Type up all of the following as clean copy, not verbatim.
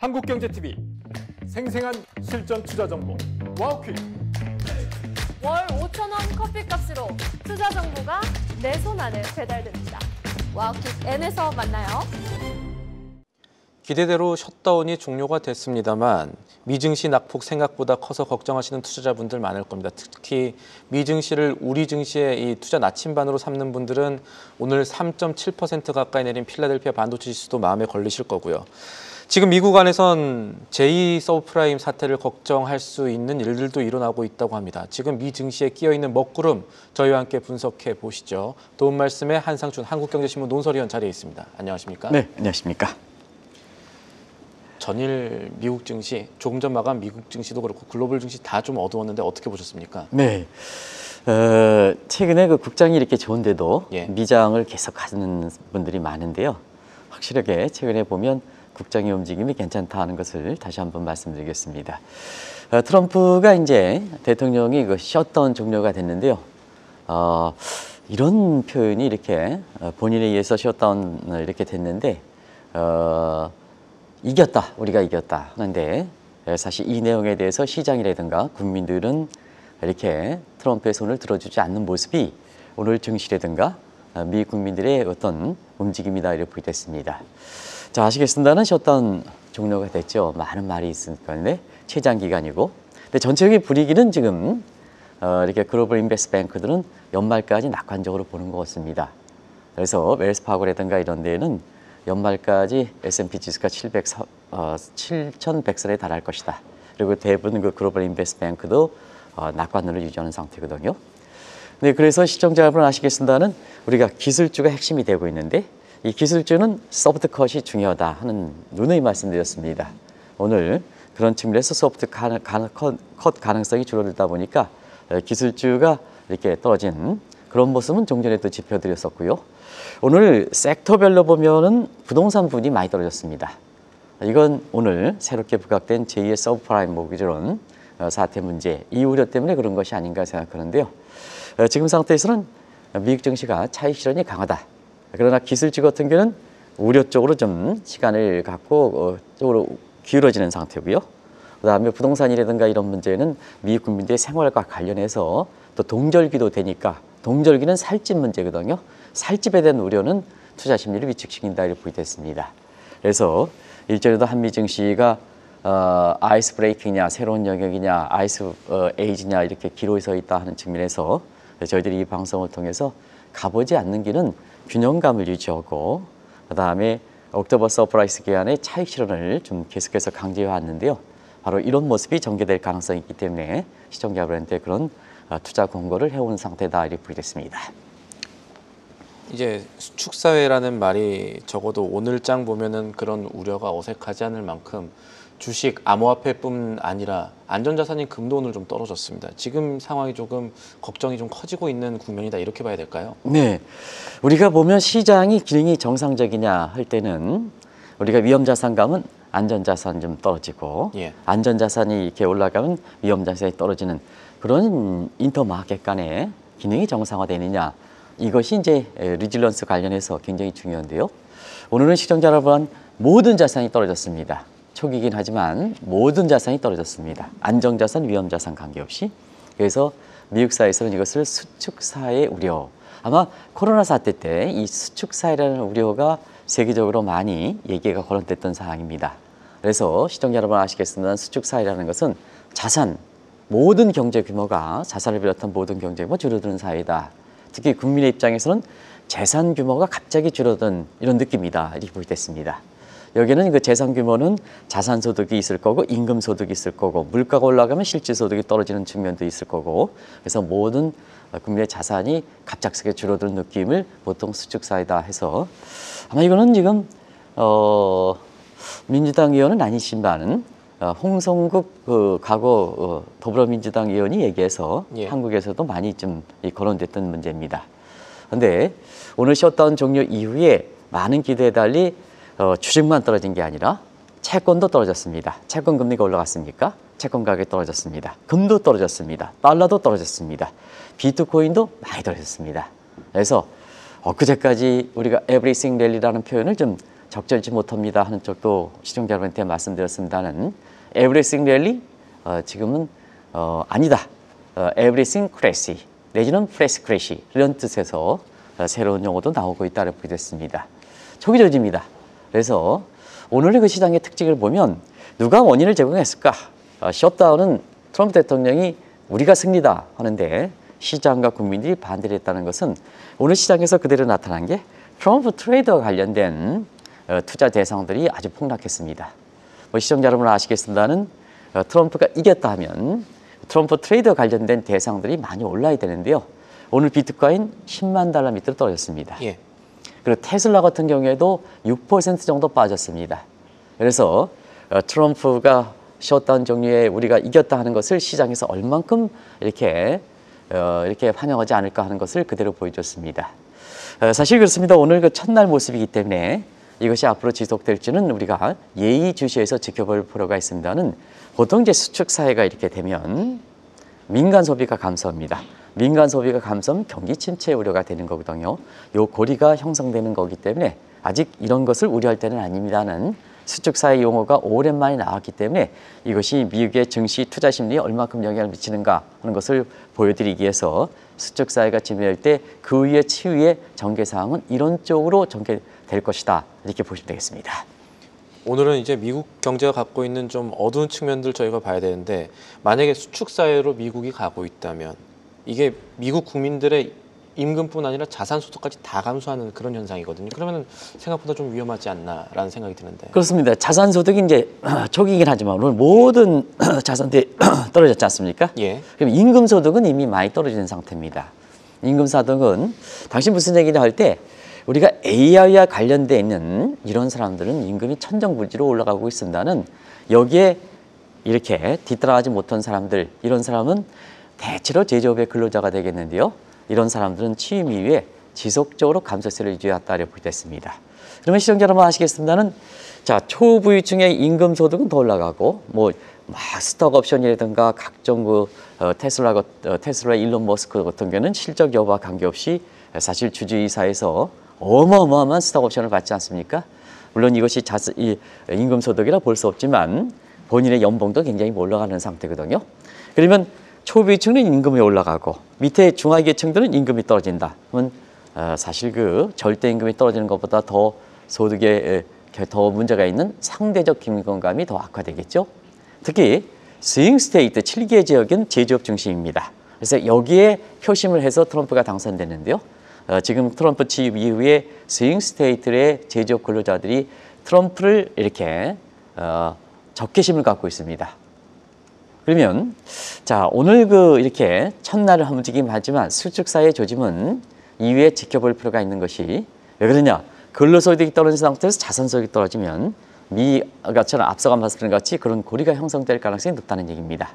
한국경제TV 생생한 실전 투자 정보 와우퀴. 월 5,000원 커피값으로 투자 정보가 내 손 안에 배달됩니다. 와우킥 N에서 만나요. 기대대로 셧다운이 종료가 됐습니다만 미증시 낙폭 생각보다 커서 걱정하시는 투자자분들 많을 겁니다. 특히 미증시를 우리 증시의 이 투자 나침반으로 삼는 분들은 오늘 3.7% 가까이 내린 필라델피아 반도체 지수도 마음에 걸리실 거고요. 지금 미국 안에선 제2 서브프라임 사태를 걱정할 수 있는 일들도 일어나고 있다고 합니다. 지금 미 증시에 끼어있는 먹구름 저희와 함께 분석해 보시죠. 도움 말씀에 한상춘 한국경제신문 논설위원 자리에 있습니다. 안녕하십니까? 네, 안녕하십니까? 전일 미국 증시, 조금 전 마감 미국 증시도 그렇고 글로벌 증시 다 좀 어두웠는데 어떻게 보셨습니까? 네, 최근에 그 국장이 이렇게 좋은데도 미장을 계속 하는 분들이 많은데요. 확실하게 최근에 보면 국장의 움직임이 괜찮다는 것을 다시 한번 말씀드리겠습니다. 트럼프가 이제 대통령이 그 셧다운 종료가 됐는데요. 이런 표현이 이렇게 본인에 의해서 셧다운 이렇게 됐는데 이겼다, 우리가 이겼다 하는데 사실 이 내용에 대해서 시장이라든가 국민들은 이렇게 트럼프의 손을 들어주지 않는 모습이 오늘 증시라든가 미 국민들의 어떤 움직임이다 이렇게 보이겠습니다. 자, 아시겠습니다는 셧다운 종료가 됐죠. 많은 말이 있으니까 최장 기간이고, 근데 전체적인 분위기는 지금 이렇게 글로벌 인베스트 뱅크들은 연말까지 낙관적으로 보는 것 같습니다. 그래서 웰스파고라든가 이런 데에는 연말까지 S&P 지수가 7,100선에 달할 것이다. 그리고 대부분 그 글로벌 인베스트 뱅크도 낙관론을 유지하는 상태거든요. 네, 그래서 시청자 여러분 아시겠습니다는 우리가 기술주가 핵심이 되고 있는데 이 기술주는 소프트 컷이 중요하다 하는 누누이 말씀드렸습니다. 오늘 그런 측면에서 소프트 컷 가능성이 줄어들다 보니까 기술주가 이렇게 떨어진 그런 모습은 종전에도 짚어드렸었고요. 오늘 섹터별로 보면은 부동산 부분이 많이 떨어졌습니다. 이건 오늘 새롭게 부각된 제2의 서브프라임 모기지론 사태 문제, 이 우려 때문에 그런 것이 아닌가 생각하는데요. 지금 상태에서는 미국 증시가 차익 실현이 강하다. 그러나 기술주 같은 경우는 우려 쪽으로 좀 시간을 갖고 쪽으로 기울어지는 상태고요. 그다음에 부동산이라든가 이런 문제는 미국 국민들의 생활과 관련해서 또 동절기도 되니까 동절기는 살집 문제거든요. 살집에 대한 우려는 투자 심리를 위축시킨다 이렇게 보이겠습니다. 그래서 일전에도 한미 증시가 아이스 브레이킹이냐 새로운 영역이냐 아이스 에이지냐 이렇게 기로에 서 있다 하는 측면에서 저희들이 이 방송을 통해서 가보지 않는 길은 균형감을 유지하고 그다음에 옥토버 서프라이즈 기간의 차익 실현을 좀 계속해서 강조해 왔는데요. 바로 이런 모습이 전개될 가능성이 있기 때문에 시청자분한테 그런 투자 공고를 해온 상태다 이렇게 보이겠습니다. 이제 수축사회라는 말이 적어도 오늘장 보면은 그런 우려가 어색하지 않을 만큼 주식, 암호화폐뿐 아니라 안전자산인 금도 오늘 좀 떨어졌습니다. 지금 상황이 조금 걱정이 좀 커지고 있는 국면이다 이렇게 봐야 될까요? 네, 우리가 보면 시장이 기능이 정상적이냐 할 때는 우리가 위험자산 가면 안전자산 좀 떨어지고 안전자산이 이렇게 올라가면 위험자산이 떨어지는 그런 인터마켓 간의 기능이 정상화되느냐 이것이 이제 리질런스 관련해서 굉장히 중요한데요. 오늘은 시청자 여러분 모든 자산이 떨어졌습니다. 초기이긴 하지만 모든 자산이 떨어졌습니다. 안정자산, 위험자산 관계없이. 그래서 미국 사회에서는 이것을 수축사의 우려. 아마 코로나 사태 때 이 수축사회라는 우려가 세계적으로 많이 얘기가 거론됐던 사항입니다. 그래서 시청자 여러분 아시겠습니다. 수축사회라는 것은 자산, 모든 경제 규모가 자산을 비롯한 모든 경제 규모 줄어드는 사회다. 특히 국민의 입장에서는 재산 규모가 갑자기 줄어든 이런 느낌이다. 이렇게 보이겠습니다. 여기는 그 재산 규모는 자산 소득이 있을 거고 임금 소득이 있을 거고 물가가 올라가면 실질 소득이 떨어지는 측면도 있을 거고 그래서 모든 국민의 자산이 갑작스럽게 줄어드는 느낌을 보통 수축사회다 해서 아마 이거는 지금 민주당 의원은 아니지만 홍성국 그 과거 더불어민주당 의원이 얘기해서 한국에서도 많이 좀 거론됐던 문제입니다. 그런데 오늘 셧다운 종료 이후에 많은 기대에 달리 주식만 떨어진 게 아니라 채권도 떨어졌습니다. 채권 금리가 올라갔습니까? 채권 가격이 떨어졌습니다. 금도 떨어졌습니다. 달러도 떨어졌습니다. 비트코인도 많이 떨어졌습니다. 그래서 엊그제까지 우리가 에브리싱 랠리라는 표현을 좀 적절치 못합니다 하는 쪽도 시청자 여러분한테 말씀드렸습니다는 everything really 지금은 아니다. everything crazy 내지는 press crazy 이런 뜻에서 새로운 용어도 나오고 있다고 보게 됐습니다. 초기 조짐입니다. 그래서 오늘의 그 시장의 특징을 보면 누가 원인을 제공했을까? 셧다운은 트럼프 대통령이 우리가 승리다 하는데 시장과 국민들이 반대를 했다는 것은 오늘 시장에서 그대로 나타난 게 트럼프 트레이더와 관련된 투자 대상들이 아주 폭락했습니다. 시청자 여러분 아시겠습니다는 트럼프가 이겼다 하면 트럼프 트레이더와 관련된 대상들이 많이 올라야 되는데요. 오늘 비트코인 10만 달러 밑으로 떨어졌습니다. 예. 그리고 테슬라 같은 경우에도 6% 정도 빠졌습니다. 그래서 트럼프가 셧다운 종류에 우리가 이겼다 하는 것을 시장에서 얼만큼 이렇게 환영하지 않을까 하는 것을 그대로 보여줬습니다. 사실 그렇습니다. 오늘 그 첫날 모습이기 때문에 이것이 앞으로 지속될지는 우리가 예의주시해서 지켜볼 필요가 있습니다는 보통 이제 수축 사회가 이렇게 되면 민간 소비가 감소합니다. 민간 소비가 감소하면 경기 침체 우려가 되는 거거든요. 요 고리가 형성되는 거기 때문에 아직 이런 것을 우려할 때는 아닙니다는 수축 사회 용어가 오랜만에 나왔기 때문에 이것이 미국의 증시 투자 심리에 얼마큼 영향을 미치는가 하는 것을 보여드리기 위해서 수축 사회가 진행될 때 그 위의 치유의 전개 사항은 이런 쪽으로 전개될 것이다 이렇게 보시면 되겠습니다. 오늘은 이제 미국 경제가 갖고 있는 좀 어두운 측면들 저희가 봐야 되는데 만약에 수축 사회로 미국이 가고 있다면 이게 미국 국민들의 임금뿐 아니라 자산 소득까지 다 감소하는 그런 현상이거든요. 그러면 생각보다 좀 위험하지 않나라는 생각이 드는데. 그렇습니다. 자산 소득이 이제 초기이긴 하지만 오늘 모든 자산들이 떨어졌지 않습니까? 예. 그럼 임금 소득은 이미 많이 떨어진 상태입니다. 임금 소득은 당시 무슨 얘기를 할 때 우리가 AI와 관련돼 있는 이런 사람들은 임금이 천정부지로 올라가고 있습니다는 여기에 이렇게 뒤따라가지 못한 사람들 이런 사람은 대체로 제조업의 근로자가 되겠는데요. 이런 사람들은 취임 이후에 지속적으로 감소세를 유지했다고 보겠습니다. 그러면 시청자 여러분 아시겠습니다는 자 초부유층의 임금 소득은 더 올라가고 뭐 스톡 옵션이라든가 각종 그 테슬라 일론 머스크 같은 경우는 실적 여부와 관계없이 사실 주주이사에서 어마어마한 스톡 옵션을 받지 않습니까? 물론 이것이 이 임금 소득이라 볼 수 없지만 본인의 연봉도 굉장히 올라가는 상태거든요. 그러면 초부유층은 임금이 올라가고 밑에 중하계층들은 임금이 떨어진다. 그러면 사실 그 절대 임금이 떨어지는 것보다 더 소득에 더 문제가 있는 상대적 긴급감이 더 악화되겠죠. 특히 스윙 스테이트 7개 지역은 제조업 중심입니다. 그래서 여기에 표심을 해서 트럼프가 당선됐는데요. 지금 트럼프 취임 이후에 스윙 스테이트의 제조업 근로자들이 트럼프를 이렇게 적개심을 갖고 있습니다. 그러면 자 오늘 이렇게 첫날을 움직임 하지만 수축사의 조짐은 이후에 지켜볼 필요가 있는 것이 왜 그러냐? 근로소득이 떨어진 상태에서 자산소득이 떨어지면 미가처럼 앞서가 말씀드린 같이 그런 고리가 형성될 가능성이 높다는 얘기입니다.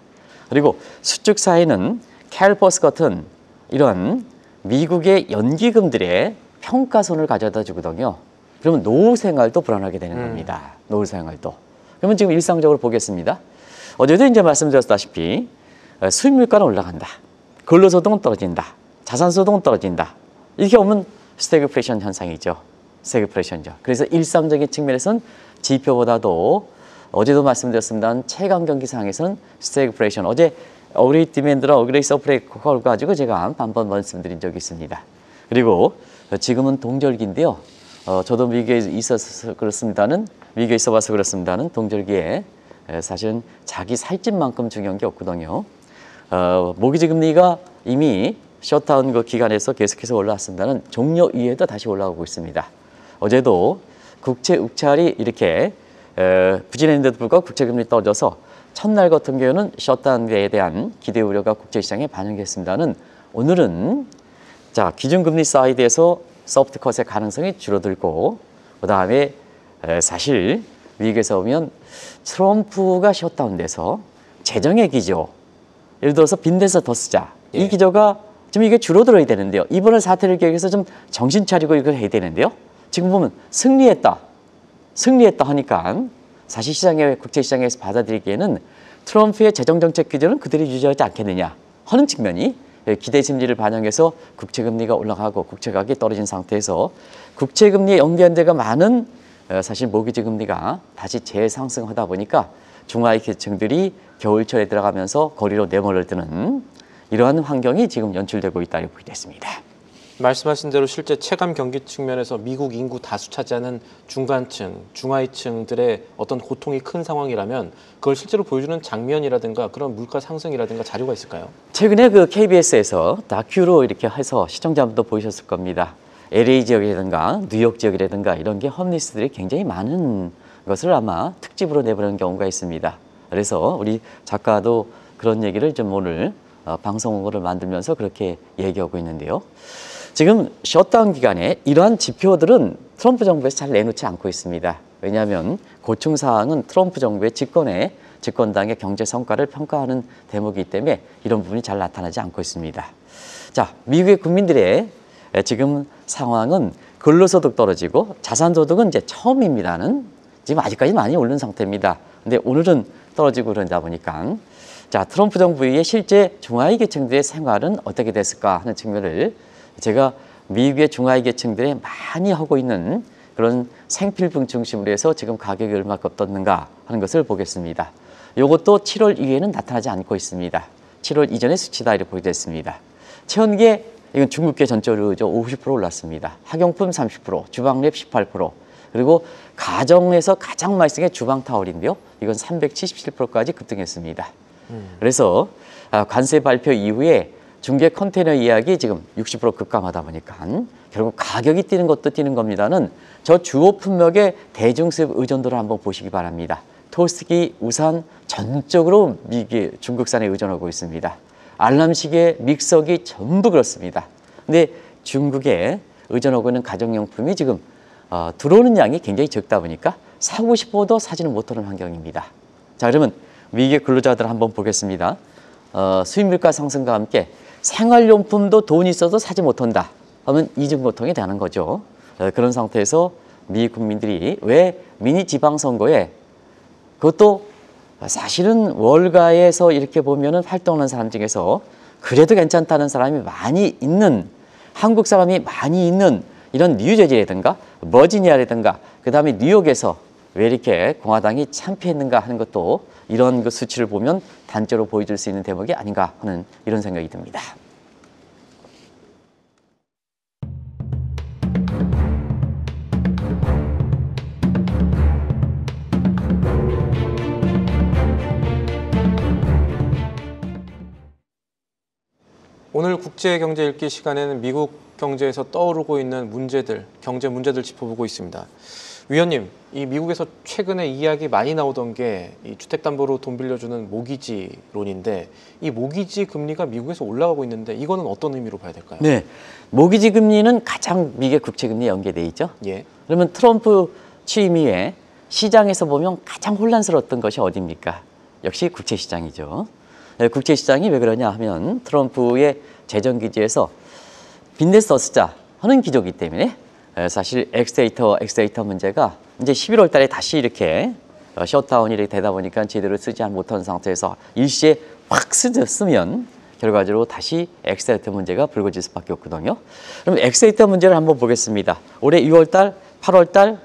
그리고 수축사회는 캘퍼스 같은 이런 미국의 연기금들의 평가손을 가져다 주거든요. 그러면 노후 생활도 불안하게 되는 겁니다. 노후 생활도. 그러면 지금 일상적으로 보겠습니다. 어제도 이제 말씀드렸다시피 수입물가는 올라간다. 근로소득은 떨어진다. 자산소득은 떨어진다. 이렇게 오면 스태그플레이션 현상이죠. 스태그플레이션이죠. 그래서 일상적인 측면에서는 지표보다도 어제도 말씀드렸습니다. 체감 경기 상황에서는 스태그플레이션. 어제 어그레이트 디맨드랑 어그레이트 서플라이 그걸 가지고 제가 한번 말씀드린 적이 있습니다. 그리고 지금은 동절기인데요. 저도 미국에 있어서 그렇습니다는 미국에 있어봐서 그렇습니다는 동절기에 사실은 자기 살집만큼 중요한 게 없거든요. 모기지 금리가 이미 셧다운 그 기간에서 계속해서 올라왔습니다는 종료 이후에도 다시 올라오고 있습니다. 어제도 국채 욱찰이 이렇게 부진했는데도 불구하고 국채 금리 떨어져서 첫날 같은 경우는 셧다운에 대한 기대 우려가 국제 시장에 반영됐습니다는 오늘은 자 기준금리 사이드에서 소프트 컷의 가능성이 줄어들고 그 다음에 사실 미국에서 보면 트럼프가 셧다운돼서 재정의 기조 예를 들어서 빈대서 더 쓰자 이 기조가 지금 이게 줄어들어야 되는데요. 이번에 사태를 기억해서 좀 정신 차리고 이걸 해야 되는데요. 지금 보면 승리했다 하니까 사실 시장에 국제 시장에서 받아들이기에는 트럼프의 재정 정책 기조는 그대로 유지하지 않겠느냐 하는 측면이 기대 심리를 반영해서 국채 금리가 올라가고 국채 가격이 떨어진 상태에서 국채 금리에 연관되가 많은 사실 모기지 금리가 다시 재상승하다 보니까 중하위 계층들이 겨울철에 들어가면서 거리로 내몰려드는 이러한 환경이 지금 연출되고 있다고 보겠습니다. 말씀하신 대로 실제 체감 경기 측면에서 미국 인구 다수 차지하는 중간층, 중하위층들의 어떤 고통이 큰 상황이라면 그걸 실제로 보여주는 장면이라든가 그런 물가 상승이라든가 자료가 있을까요? 최근에 그 KBS에서 다큐로 이렇게 해서 시청자분도 보셨을 겁니다. LA 지역이라든가 뉴욕 지역이라든가 이런 게 홈리스들이 굉장히 많은 것을 아마 특집으로 내보내는 경우가 있습니다. 그래서 우리 작가도 그런 얘기를 좀 오늘 방송을 만들면서 그렇게 얘기하고 있는데요. 지금 셧다운 기간에 이러한 지표들은 트럼프 정부에서 잘 내놓지 않고 있습니다. 왜냐하면 고충 사항은 트럼프 정부의 집권당의 경제 성과를 평가하는 대목이기 때문에 이런 부분이 잘 나타나지 않고 있습니다. 자, 미국의 국민들의 지금 상황은 근로소득 떨어지고 자산소득은 이제 처음입니다는 지금 아직까지 많이 오른 상태입니다. 근데 오늘은 떨어지고 그러다 보니까 자, 트럼프 정부의 실제 중하위 계층들의 생활은 어떻게 됐을까 하는 측면을 제가 미국의 중하위 계층들이 많이 하고 있는 그런 생필품 중심으로 해서 지금 가격이 얼마큼 떴는가 하는 것을 보겠습니다. 이것도 7월 이후에는 나타나지 않고 있습니다. 7월 이전의 수치다 이렇게 보여졌습니다. 체온계 이건 중국계 전체로 50% 올랐습니다. 학용품 30%, 주방랩 18%, 그리고 가정에서 가장 많이 쓰는 게 주방 타월인데요. 이건 377%까지 급등했습니다. 그래서 관세 발표 이후에 중개 컨테이너 이야기 지금 60% 급감하다 보니까 결국 가격이 뛰는 것도 뛰는 겁니다는 저 주요 품목의 대중수입 의존도를 한번 보시기 바랍니다. 토스트기, 우산 전적으로 중국산에 의존하고 있습니다. 알람시계, 믹서기 전부 그렇습니다. 근데 중국에 의존하고 있는 가정용품이 지금 들어오는 양이 굉장히 적다 보니까 사고 싶어도 사지는 못하는 환경입니다. 자, 그러면 미국의 근로자들 한번 보겠습니다. 수입 물가 상승과 함께 생활용품도 돈 있어도 사지 못한다 하면 이중고통이 되는 거죠. 그런 상태에서 미국 국민들이 왜 미니 지방선거에 그것도 사실은 월가에서 이렇게 보면은 활동하는 사람 중에서 그래도 괜찮다는 사람이 많이 있는, 한국 사람이 많이 있는 이런 뉴저지라든가 버지니아라든가 그 다음에 뉴욕에서 왜 이렇게 공화당이 참패했는가 하는 것도 이런 그 수치를 보면 단적으로 보여줄 수 있는 대목이 아닌가 하는 이런 생각이 듭니다. 오늘 국제경제 읽기 시간에는 미국 경제에서 떠오르고 있는 문제들, 경제 문제들 짚어보고 있습니다. 위원님, 이 미국에서 최근에 이야기 많이 나오던 게 이 주택담보로 돈 빌려주는 모기지론인데 이 모기지 금리가 미국에서 올라가고 있는데 이거는 어떤 의미로 봐야 될까요? 네, 모기지 금리는 가장 미국의 국채금리에 연계돼 있죠. 예. 그러면 트럼프 취임 이후에 시장에서 보면 가장 혼란스러웠던 것이 어디입니까? 역시 국채시장이죠. 국채시장이 왜 그러냐 하면 트럼프의 재정기지에서 빚내서 쓰자 하는 기조이기 때문에 사실 엑스데이터 문제가 이제 11월 달에 다시 이렇게 셧다운이 이렇게 되다 보니까 제대로 쓰지 못한 상태에서 일시에 확 쓰면 결과적으로 다시 엑스데이터 문제가 불거질 수밖에 없거든요. 그럼 엑스데이터 문제를 한번 보겠습니다. 올해 6월 달, 8월 달,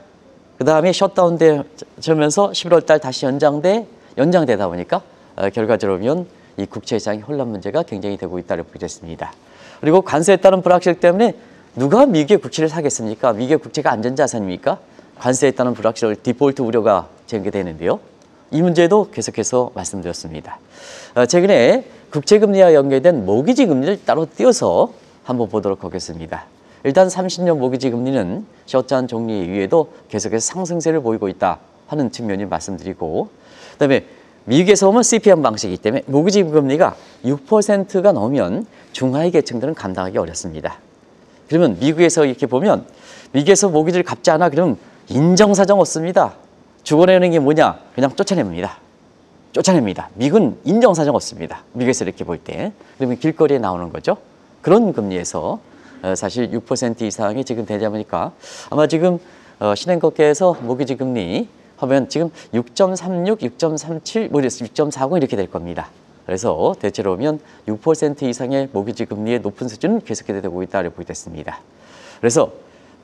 그 다음에 셧다운 되면서 11월 달 다시 연장되다 보니까 결과적으로 보면 이 국채시장의 혼란 문제가 굉장히 되고 있다고 보겠습니다. 그리고 관세에 따른 불확실 때문에 누가 미국의 국채를 사겠습니까? 미국의 국채가 안전자산입니까? 관세에 따른 불확실, 디폴트 우려가 제기되는데요. 이 문제도 계속해서 말씀드렸습니다. 최근에 국채금리와 연계된 모기지 금리를 따로 띄어서 한번 보도록 하겠습니다. 일단 30년 모기지 금리는 셧다운 종료 이후에도 계속해서 상승세를 보이고 있다 하는 측면을 말씀드리고, 그다음에 미국에서 보면 CPM 방식이기 때문에 모기지 금리가 6%가 넘으면 중하위 계층들은 감당하기 어렵습니다. 그러면 미국에서 이렇게 보면 미국에서 모기지를 갚지 않아 그러면 인정사정 없습니다. 주거내는 게 뭐냐? 그냥 쫓아냅니다. 미국은 인정사정 없습니다. 미국에서 이렇게 볼 때. 그러면 길거리에 나오는 거죠. 그런 금리에서 사실 6% 이상이 지금 되다 보니까 아마 지금 신흥국가에서 모기지 금리 하면 지금 6.36, 6.37, 6.40 이렇게 될 겁니다. 그래서 대체로 보면 6% 이상의 모기지 금리의 높은 수준은 계속해서 되고 있다고 보겠습니다. 그래서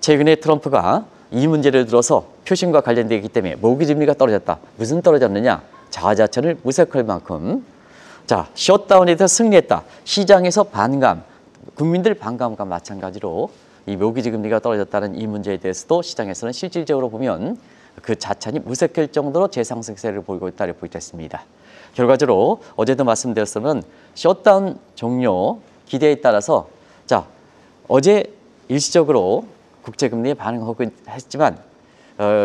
최근에 트럼프가 이 문제를 들어서 표심과 관련되기 때문에 모기지금리가 떨어졌다. 무슨 떨어졌느냐? 자화자찬을 무색할 만큼 자, 셧다운에서 승리했다. 시장에서 반감, 국민들 반감과 마찬가지로 이 모기지금리가 떨어졌다는 이 문제에 대해서도 시장에서는 실질적으로 보면 그 자산이 무색할 정도로 재상승세를 보이고 있다고 보였습니다. 결과적으로 어제도 말씀드렸으면 셧다운 종료 기대에 따라서 자, 어제 일시적으로 국제금리에 반응하고 했지만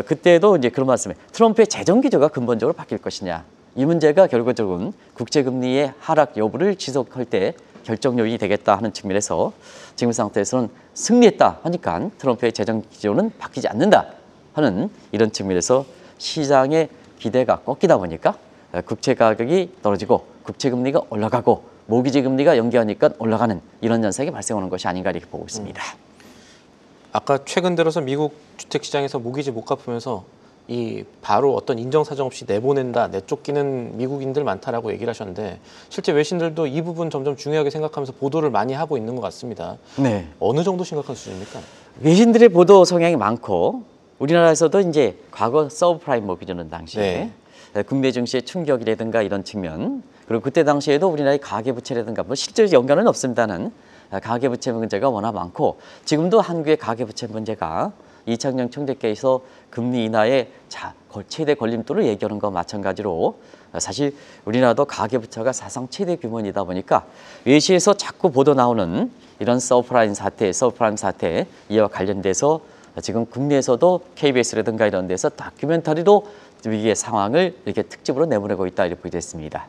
그때도 이제 그런 말씀에 트럼프의 재정 기조가 근본적으로 바뀔 것이냐. 이 문제가 결과적으로는 국제금리의 하락 여부를 지속할 때 결정 요인이 되겠다 하는 측면에서 지금 상태에서는 승리했다 하니까 트럼프의 재정 기조는 바뀌지 않는다 하는 이런 측면에서 시장의 기대가 꺾이다 보니까 국채 가격이 떨어지고 국채금리가 올라가고 모기지 금리가 연기하니까 올라가는 이런 현상이 발생하는 것이 아닌가 이렇게 보고 있습니다. 아까 최근 들어서 미국 주택시장에서 모기지 못 갚으면서 이 바로 어떤 인정사정 없이 내보낸다, 내쫓기는 미국인들 많다라고 얘기를 하셨는데 실제 외신들도 이 부분 점점 중요하게 생각하면서 보도를 많이 하고 있는 것 같습니다. 네. 어느 정도 심각한 수준입니까? 외신들의 보도 성향이 많고 우리나라에서도 이제 과거 서브프라임 모기지는 당시에 국내 증시의 충격이라든가 이런 측면 그리고 그때 당시에도 우리나라의 가계부채라든가 뭐 실제 연관은 없습니다는 가계부채 문제가 워낙 많고 지금도 한국의 가계부채 문제가 이창용 총재께서 금리 인하의 최대 걸림돌을 얘기하는 것과 마찬가지로 사실 우리나라도 가계부채가 사상 최대 규모이다 보니까 외시에서 자꾸 보도 나오는 이런 서브프라임 사태 이와 관련돼서 지금 국내에서도 KBS라든가 이런 데서 다큐멘터리로 위기의 상황을 이렇게 특집으로 내보내고 있다 이렇게 보겠습니다.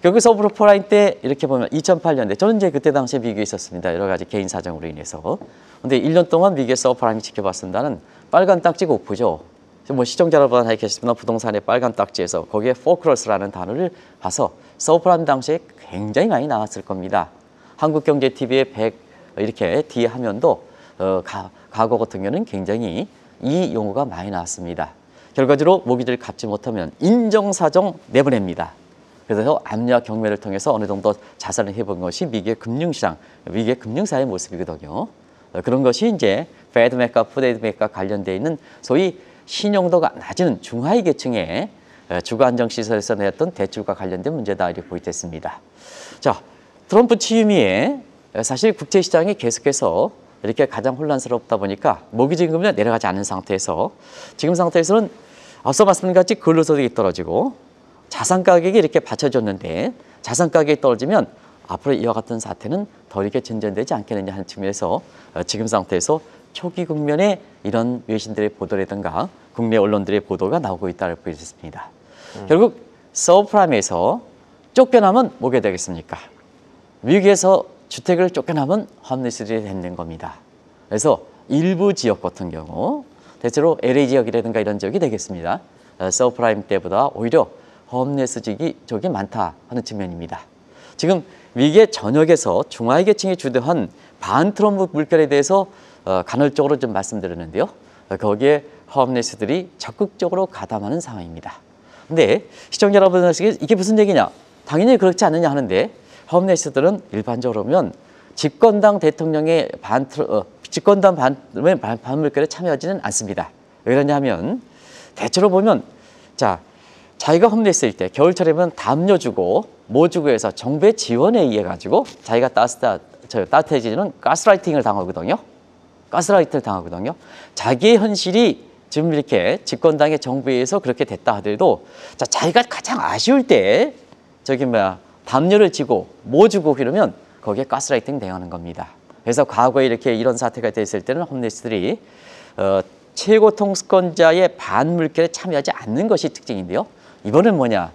결국 서브프라임 때 이렇게 보면 2008년대 저는 이제 그때 당시에 미국에 있었습니다. 여러 가지 개인 사정으로 인해서. 근데 1년 동안 미국의 서브프라임이 지켜봤습니다는 빨간 딱지가 오프죠. 뭐 시청자 여러분 알겠지만 부동산의 빨간 딱지에서 거기에 포크러스라는 단어를 봐서 서브프라임 당시에 굉장히 많이 나왔을 겁니다. 한국경제TV의 100 이렇게 뒤에 화면도 과거 같은 경우는 굉장히 이 용어가 많이 나왔습니다. 결과적으로 모기지를 갚지 못하면 인정사정 내보냅니다. 그래서 압력 경매를 통해서 어느 정도 자산을 해본 것이 미국의 금융시장, 미국의 금융사의 모습이거든요. 그런 것이 이제 페드맥과 푸드맥과 관련되어 있는 소위 신용도가 낮은 중하위 계층의 주거안정시설에서 내었던 대출과 관련된 문제다 이렇게 보이겠습니다. 자, 트럼프 취임 이후에 사실 국제시장이 계속해서 이렇게 가장 혼란스럽다 보니까 모기지금리가 내려가지 않는 상태에서 지금 상태에서는 앞서 말씀드린 같이 근로소득이 떨어지고 자산 가격이 이렇게 받쳐줬는데 자산 가격이 떨어지면 앞으로 이와 같은 사태는 더 이렇게 진전되지 않겠느냐 하는 측면에서 지금 상태에서 초기 국면에 이런 외신들의 보도라든가 국내 언론들의 보도가 나오고 있다고 보여졌습니다. 결국 서브프라임에서 쫓겨나면 뭐가 되겠습니까? 미국에서 주택을 쫓겨나면 홈리스들이 되는 겁니다. 그래서 일부 지역 같은 경우 대체로 LA 지역이라든가 이런 지역이 되겠습니다. 서브프라임 때보다 오히려 홈리스 지역이 많다 하는 측면입니다. 지금 미국의 전역에서 중하위 계층이 주도한 반트럼프 물결에 대해서 간헐적으로 좀 말씀드렸는데요. 거기에 홈리스들이 적극적으로 가담하는 상황입니다. 근데 시청자 여러분들에게 이게 무슨 얘기냐? 당연히 그렇지 않느냐 하는데 홈리스들은 일반적으로 보면 집권당 대통령의 집권당 반물결에 참여하지는 않습니다. 왜 그러냐면 대체로 보면 자기가 홈리스일 때 겨울철이면 담요 주고 뭐 주고 해서 정부의 지원에 의해 가지고 자기가 따뜻해지는 가스라이팅을 당하거든요. 가스라이팅을 당하거든요. 자기의 현실이 지금 이렇게 집권당의 정부에 의해서 그렇게 됐다 하더라도 자기가 가장 아쉬울 때 담요를 지고 뭐 주고 이러면 거기에 가스라이팅 당하는 겁니다. 그래서 과거에 이렇게 이런 사태가 됐을 때는 홈리스들이 최고 통수권자의 반물결에 참여하지 않는 것이 특징인데요. 이번엔 뭐냐?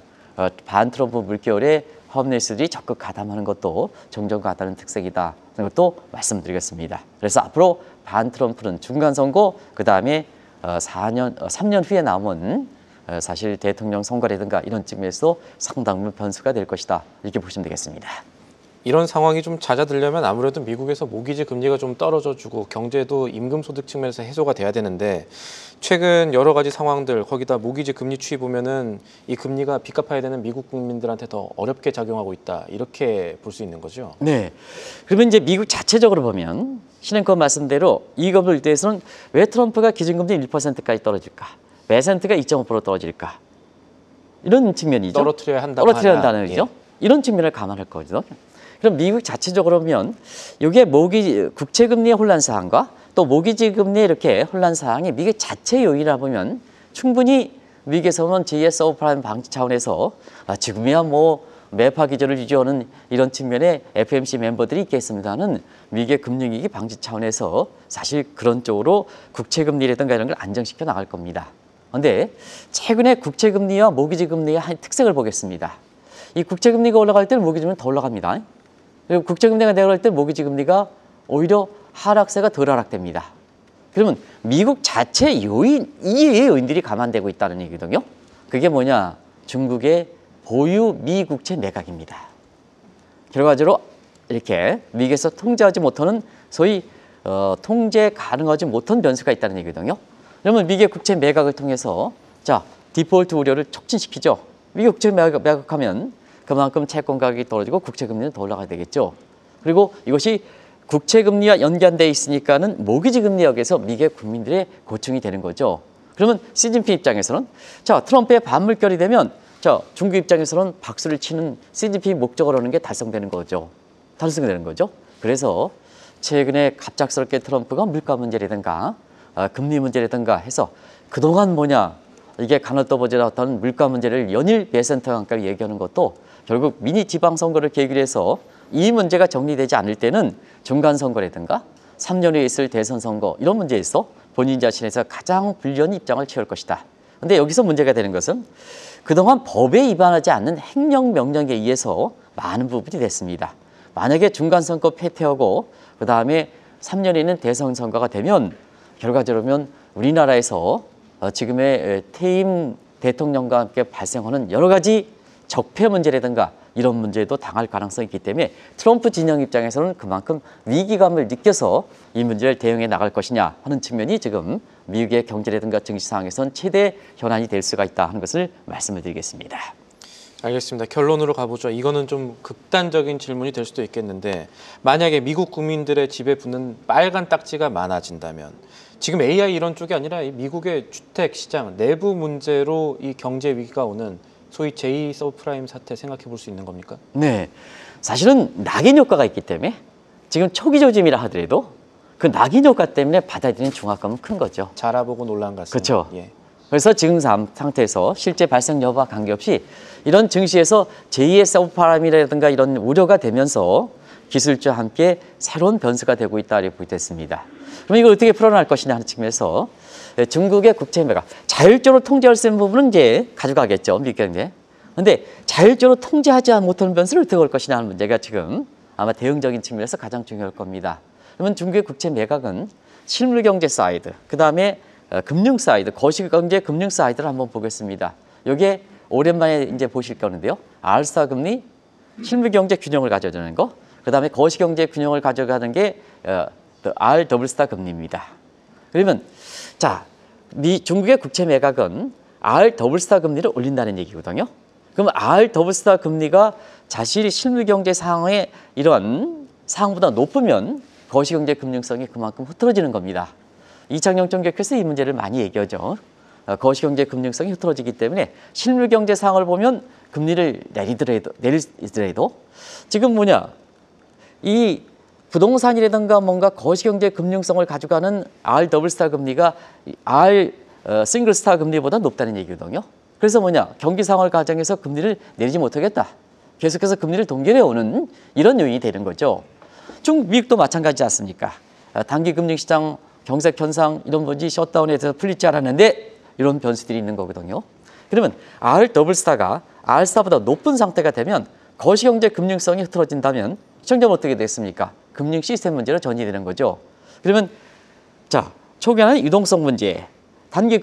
반트럼프 물결에 홈리스들이 적극 가담하는 것도 종종 같다는 특색이다. 그런 것도 말씀드리겠습니다. 그래서 앞으로 반트럼프는 중간선거, 그 다음에 3년 후에 남은 사실 대통령 선거라든가 이런 측면에서 상당 부분 변수가 될 것이다. 이렇게 보시면 되겠습니다. 이런 상황이 좀 잦아들려면 아무래도 미국에서 모기지 금리가 좀 떨어져주고 경제도 임금 소득 측면에서 해소가 돼야 되는데 최근 여러 가지 상황들 거기다 모기지 금리 추이 보면은 이 금리가 빚 갚아야 되는 미국 국민들한테 더 어렵게 작용하고 있다 이렇게 볼 수 있는 거죠. 네. 그러면 이제 미국 자체적으로 보면 신행권 말씀대로 이것을 대해서는 왜 트럼프가 기준금리 1%까지 떨어질까? 매센트가 2.5% 떨어질까? 이런 측면이죠. 떨어뜨려야 한다고 떨어뜨려야 한다는 하냐. 거죠. 이런 측면을 감안할 거죠. 그럼 미국 자체적으로 보면 이게 국채금리의 혼란 사항과 또 모기지 금리의 이렇게 혼란 사항이 미국 자체 요인이라 보면 충분히 미국에서는 GSO 프라임 방지 차원에서 지금이야 뭐 매파 기조를 유지하는 이런 측면의 FOMC 멤버들이 있겠습니다는 미국의 금융위기 방지 차원에서 사실 그런 쪽으로 국채금리라든가 이런 걸 안정시켜 나갈 겁니다. 그런데 최근에 국채금리와 모기지 금리의 한 특색을 보겠습니다. 이 국채금리가 올라갈 때는 모기지금리는 더 올라갑니다. 그리고 국채금리가 내려갈 때 모기지 금리가 오히려 하락세가 덜 하락됩니다. 그러면 미국 자체 요인, 이 요인들이 감안되고 있다는 얘기거든요. 그게 뭐냐? 중국의 보유 미국채 매각입니다. 결과적으로 이렇게 미국에서 통제하지 못하는 소위 통제 가능하지 못한 변수가 있다는 얘기거든요. 그러면 미국의 국채 매각을 통해서 자 디폴트 우려를 촉진시키죠. 미국 국채 매각하면 그만큼 채권 가격이 떨어지고 국채금리는 더 올라가야 되겠죠. 그리고 이것이 국채금리와 연관되어 있으니까는 모기지 금리역에서 미국의 국민들의 고충이 되는 거죠. 그러면 시진핑 입장에서는 자 트럼프의 반물결이 되면 자 중국 입장에서는 박수를 치는 시진핑 목적을 하는 게 달성되는 거죠. 달성되는 거죠. 그래서 최근에 갑작스럽게 트럼프가 물가 문제라든가 금리 문제라든가 해서 그동안 뭐냐 이게 간헐도보제라던 물가 문제를 연일 베센트 강가를 얘기하는 것도 결국 미니 지방선거를 계기로 해서 이 문제가 정리되지 않을 때는 중간선거라든가 3년 후에 있을 대선선거 이런 문제에서 본인 자신에서 가장 불리한 입장을 취할 것이다. 그런데 여기서 문제가 되는 것은 그동안 법에 위반하지 않는 행정명령에 의해서 많은 부분이 됐습니다. 만약에 중간선거 패퇴하고 그다음에 3년에는 대선선거가 되면 결과적으로 우리나라에서 지금의 퇴임 대통령과 함께 발생하는 여러 가지 적폐 문제라든가 이런 문제도 당할 가능성이 있기 때문에 트럼프 진영 입장에서는 그만큼 위기감을 느껴서 이 문제를 대응해 나갈 것이냐 하는 측면이 지금 미국의 경제라든가 증시 상황에선 최대 현안이 될 수가 있다 하는 것을 말씀을 드리겠습니다. 알겠습니다. 결론으로 가보죠. 이거는 좀 극단적인 질문이 될 수도 있겠는데 만약에 미국 국민들의 집에 붙는 빨간 딱지가 많아진다면 지금 AI 이런 쪽이 아니라 이 미국의 주택 시장 내부 문제로 이 경제 위기가 오는 소위 제2 서브프라임 사태 생각해 볼 수 있는 겁니까? 네, 사실은 낙인 효과가 있기 때문에 지금 초기 조짐이라 하더라도 그 낙인 효과 때문에 받아들이는 중압감은 큰 거죠. 잘 알아보고 놀란 것 같습니다. 그렇죠. 예. 그래서 지금 상태에서 실제 발생 여부와 관계없이 이런 증시에서 제2의 서브프라임이라든가 이런 우려가 되면서 기술주와 함께 새로운 변수가 되고 있다 이렇게 보겠습니다. 그럼 이걸 어떻게 풀어나갈 것이냐 하는 측면에서 중국의 국채 매각 자율적으로 통제할 수 있는 부분은 이제 가져가겠죠. 미국 경제. 그런데 자율적으로 통제하지 못하는 변수를 어떻게 할 것이냐 하는 문제가 지금 아마 대응적인 측면에서 가장 중요할 겁니다. 그러면 중국의 국채 매각은 실물 경제 사이드, 그다음에 금융 사이드, 거시경제 금융 사이드를 한번 보겠습니다. 여기에 오랜만에 이제 보실 거는데요. 알스타 금리, 실물 경제 균형을 가져가는 거, 그다음에 거시경제 균형을 가져가는 게 R 더블스타 금리입니다. 그러면 자, 중국의 국채 매각은 R 더블스타 금리를 올린다는 얘기거든요. 그럼 R 더블스타 금리가 자신이 실물 경제 상황의 이런 상황보다 높으면 거시경제 금융성이 그만큼 흐트러지는 겁니다. 이창용 총재께서 이 문제를 많이 얘기하죠. 거시경제 금융성이 흐트러지기 때문에 실물 경제 상황을 보면 금리를 내리더라도 지금 뭐냐 이 부동산이라든가 뭔가 거시경제 금융성을 가져가는 R 더블스타 금리가 R 싱글스타 금리보다 높다는 얘기거든요. 그래서 뭐냐 경기 상황을 가정해서 금리를 내리지 못하겠다. 계속해서 금리를 동결해 오는 이런 요인이 되는 거죠. 미국도 마찬가지지 않습니까? 단기 금융시장 경색 현상 이런 문제 셧다운에 대해서 풀리지 않았는데 이런 변수들이 있는 거거든요. 그러면 R 더블스타가 R스타보다 높은 상태가 되면 거시경제 금융성이 흐트러진다면 시청자는 어떻게 됐습니까? 금융 시스템 문제로 전이되는 거죠. 그러면 자 초기에는 유동성 문제, 단기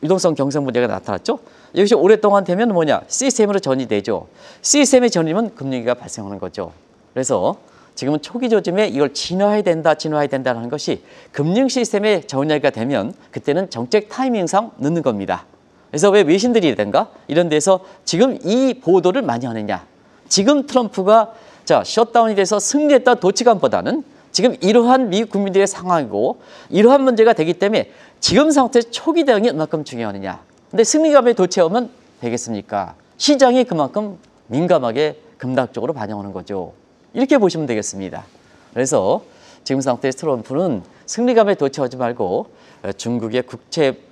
유동성 경색 문제가 나타났죠. 이것이 오랫동안 되면 뭐냐 시스템으로 전이되죠. 시스템의 전이면 금융위기가 발생하는 거죠. 그래서 지금은 초기 조짐에 이걸 진화해야 된다는 것이 금융 시스템의 정리가 되면 그때는 정책 타이밍상 늦는 겁니다. 그래서 왜 외신들이라든가 이런 데서 지금 이 보도를 많이 하느냐. 지금 트럼프가 셧다운이 돼서 승리했다 도치감보다는 지금 이러한 미국 국민들의 상황이고 이러한 문제가 되기 때문에 지금 상태에서 초기 대응이 얼마큼 중요하느냐. 근데 승리감에 도취하면 되겠습니까? 시장이 그만큼 민감하게 급락적으로 반영하는 거죠. 이렇게 보시면 되겠습니다. 그래서 지금 상태에서 트럼프는 승리감에 도취하지 말고 중국의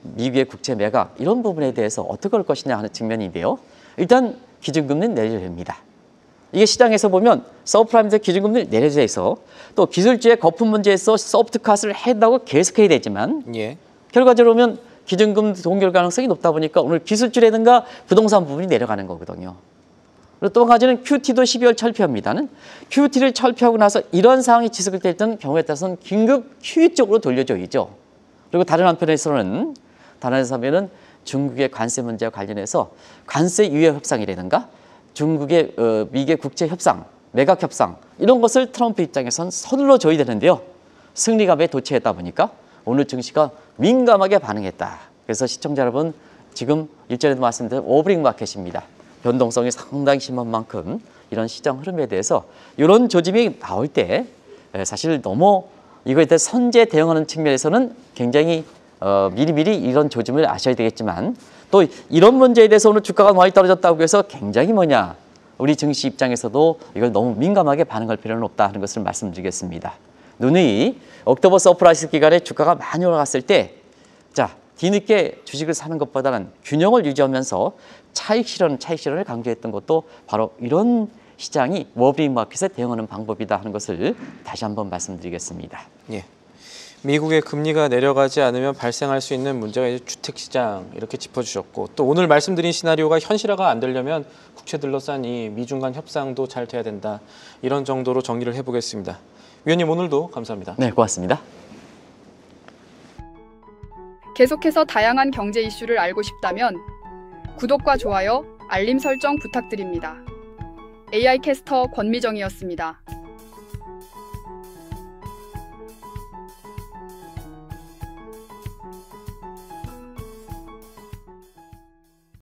미국의 국채 매각 이런 부분에 대해서 어떻게 할 것이냐 하는 측면인데요. 일단 기준금리는 내려야 됩니다. 이게 시장에서 보면 서브프라임에서 기준금리를 내려야 해서 또 기술주의 거품 문제에서 소프트컷을 한다고 계속해야 되지만 결과적으로 보면 기준금 동결 가능성이 높다 보니까 오늘 기술주라든가 부동산 부분이 내려가는 거거든요. 그리고 또 한 가지는 QT도 12월 철폐합니다는 QT를 철폐하고 나서 이런 상황이 지속될 경우에 따라서는 긴급 QE 쪽으로 돌려줘야죠. 그리고 다른 한편에서는 중국의 관세 문제와 관련해서 관세 유예 협상이라든가 중국의 미개 국제 협상, 매각 협상 이런 것을 트럼프 입장에서는 서둘러 줘야 되는데요. 승리감에 도취했다 보니까 오늘 증시가 민감하게 반응했다. 그래서 시청자 여러분 지금 일전에도 말씀드린 오버링 마켓입니다. 변동성이 상당히 심한 만큼 이런 시장 흐름에 대해서 이런 조짐이 나올 때 사실 너무 이거에 대해 선제 대응하는 측면에서는 굉장히 미리미리 이런 조짐을 아셔야 되겠지만 또 이런 문제에 대해서 오늘 주가가 많이 떨어졌다고 해서 굉장히 우리 증시 입장에서도 이걸 너무 민감하게 반응할 필요는 없다 하는 것을 말씀드리겠습니다. 누누이 옥토버 서프라이즈 기간에 주가가 많이 올라갔을 때 뒤늦게 주식을 사는 것보다는 균형을 유지하면서 차익 실현을 강조했던 것도 바로 이런 시장이 워빙 마켓에 대응하는 방법이다 하는 것을 다시 한번 말씀드리겠습니다. 미국의 금리가 내려가지 않으면 발생할 수 있는 문제가 이제 주택시장 이렇게 짚어주셨고 또 오늘 말씀드린 시나리오가 현실화가 안 되려면 국채 둘러싼 이 미중 간 협상도 잘 돼야 된다. 이런 정도로 정리를 해보겠습니다. 위원님 오늘도 감사합니다. 네, 고맙습니다. 계속해서 다양한 경제 이슈를 알고 싶다면 구독과 좋아요, 알림 설정 부탁드립니다. AI 캐스터 권미정이었습니다.